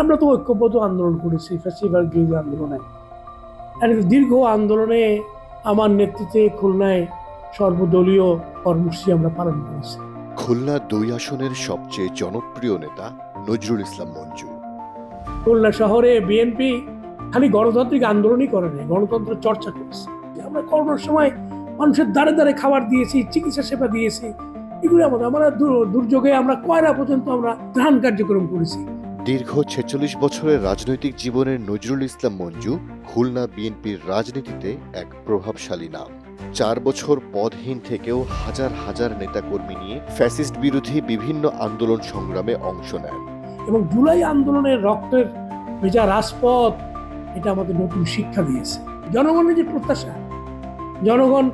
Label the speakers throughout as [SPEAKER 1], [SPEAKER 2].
[SPEAKER 1] আমরা তো ঐক্যবদ্ধ আন্দোলন করেছি ফ্যাসিবাদ বিরোধী আন্দোলনে। দীর্ঘ আন্দোলনে আমার নেতৃত্বে খুলনায় সর্বদলীয় কর্মসূচি আমরা পালন করেছি।
[SPEAKER 2] খুলনা ২ আসনের সবচেয়ে জনপ্রিয় নেতা নজরুল ইসলাম মঞ্জু।
[SPEAKER 1] খুলনা শহরে বিএনপি খালি গণতান্ত্রিক আন্দোলনই করে নাই, গণতন্ত্র চর্চা করেছে। আমরা করোনার সময় মানুষের দ্বারে দ্বারে খাবার দিয়েছি, চিকিৎসা সেবা দিয়েছি। এগুলো আমরা দুর্যোগে আমরা কয়রা পর্যন্ত আমরা ত্রাণ কার্যক্রম করেছি।
[SPEAKER 2] দীর্ঘ ৪৬ বছরের রাজনৈতিক জীবনের নজরুল ইসলাম মঞ্জু খুলনা বিএনপির রাজনীতিতে এক প্রভাবশালী নাম। ৪ বছর পদহীন থেকেও হাজার হাজার নেতাকর্মী নিয়ে ফ্যাসিস্ট বিরোধী বিভিন্ন আন্দোলন সংগ্রামে অংশ নেন।
[SPEAKER 1] এবং জুলাই আন্দোলনের রক্তের ভেজা রাজপথ এটা আমাদের নতুন শিক্ষা দিয়েছে। জনগণের যে প্রত্যাশা, জনগণ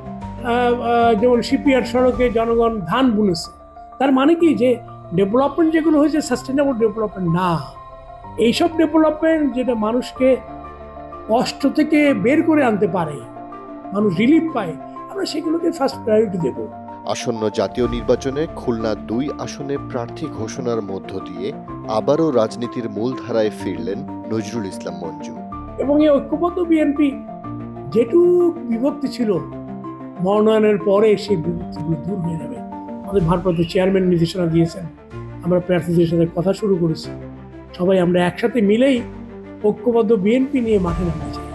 [SPEAKER 1] যেমন শিপইয়ার্ড সড়কে জনগণ ধান বুনেছে, তার মানে কি যে ডেভেলপমেন্ট যেগুলো হয়েছে সাস্টেনেবল ডেভেলপমেন্ট না। এইসব ডেভেলপমেন্ট যেটা মানুষকে কষ্ট থেকে বের করে আনতে পারে, মানুষ রিলিফ পায়, আমরা সেগুলোকে ফার্স্ট প্রায়োরিটি দেব।
[SPEAKER 2] আসন্ন জাতীয় নির্বাচনে খুলনা ২ আসনে প্রার্থী ঘোষণার মধ্য দিয়ে আবারও রাজনীতির মূলধারায় ফিরলেন নজরুল ইসলাম মঞ্জু।
[SPEAKER 1] এবং এই ঐক্যবদ্ধ বিএনপি যেটুক বিভক্তি ছিল, মনোনয়নের পরে সেই বিভক্তিগুলো দূর হয়ে যাবে। আমাদের ভারপ্রাপ্ত চেয়ারম্যান নির্দেশনা দিয়েছেন, আমরা প্রার্থীদের সাথে কথা শুরু করেছি। সবাই আমরা একসাথে মিলেই ঐক্যবদ্ধ বিএনপি নিয়ে মাঠে নামতে চাই।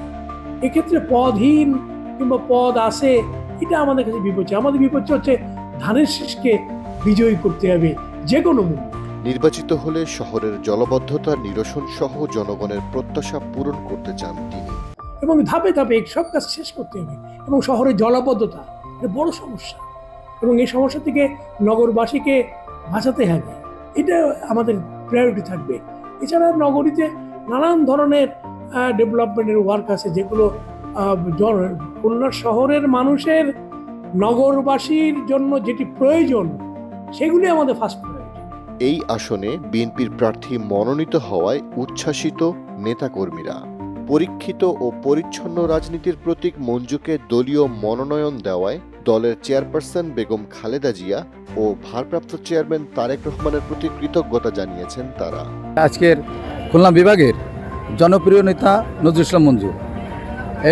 [SPEAKER 1] এক্ষেত্রে পদহীন কিংবা পদ আছে, এটা আমাদের কাছে বিপর্যয়। আমাদের বিপর্যয় হচ্ছে ধানের শীষকে বিজয়ী করতে হবে যে কোনো মূল্যে।
[SPEAKER 2] নির্বাচিত হলে শহরের জলাবদ্ধতা নিরসন সহ জনগণের প্রত্যাশা পূরণ করতে চান তিনি।
[SPEAKER 1] এবং ধাপে ধাপে সব কাজ শেষ করতে হবে। এবং শহরের জলাবদ্ধতা এটা বড় সমস্যা, এবং এই সমস্যা থেকে নগরবাসীকে বাঁচাতে হবে, এটা আমাদের প্রায়োরিটি থাকবে। এছাড়া নগরীতে নানান ধরনের ডেভেলপমেন্টের ওয়ার্ক আছে, যেগুলো খুলনা শহরের মানুষের নগরবাসীর জন্য যেটি প্রয়োজন, সেগুলি আমাদের ফার্স্ট প্রায়োরিটি।
[SPEAKER 2] এই আসনে বিএনপির প্রার্থী মনোনীত হওয়ায় উচ্ছ্বাসিত নেতাকর্মীরা। পরীক্ষিত ও পরিচ্ছন্ন রাজনীতির প্রতীক মঞ্জুকে দলীয় মনোনয়ন দেওয়ায় দলের চেয়ারপারসন বেগম খালেদা জিয়া ও ভারপ্রাপ্ত চেয়ারম্যান তারেক রহমানের প্রতি কৃতজ্ঞতা জানিয়েছেন তারা।
[SPEAKER 3] আজকের খুলনা বিভাগের জনপ্রিয় নেতা নজরুল ইসলাম মঞ্জু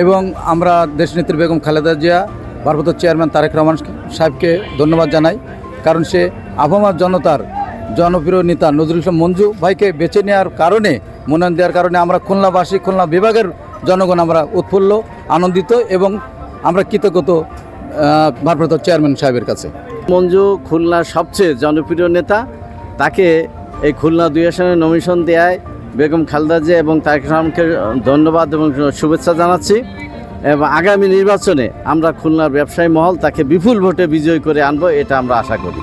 [SPEAKER 3] এবং আমরা দেশনেত্রী বেগম খালেদা জিয়া, ভারপ্রাপ্ত চেয়ারম্যান তারেক রহমান সাহেবকে ধন্যবাদ জানাই, কারণ সে আবহাওয়ার জনতার জনপ্রিয় নেতা নজরুল ইসলাম মঞ্জু ভাইকে বেছে নেওয়ার কারণে, মনোনয়ন দেওয়ার কারণে আমরা খুলনাবাসী, খুলনা বিভাগের জনগণ আমরা উৎফুল্ল, আনন্দিত এবং আমরা কৃতজ্ঞ ভারপ্রাপ্ত চেয়ারম্যান সাহেবের কাছে।
[SPEAKER 4] মঞ্জু খুলনার সবচেয়ে জনপ্রিয় নেতা, তাকে এই খুলনা ২ আসনে নমিনেশন দেওয়ায় বেগম খালেদা জিয়া এবং তারেক রহমানকে ধন্যবাদ এবং শুভেচ্ছা জানাচ্ছি। এবং আগামী নির্বাচনে আমরা খুলনার ব্যবসায়ী মহল তাকে বিপুল ভোটে বিজয়ী করে আনবো, এটা আমরা আশা করি।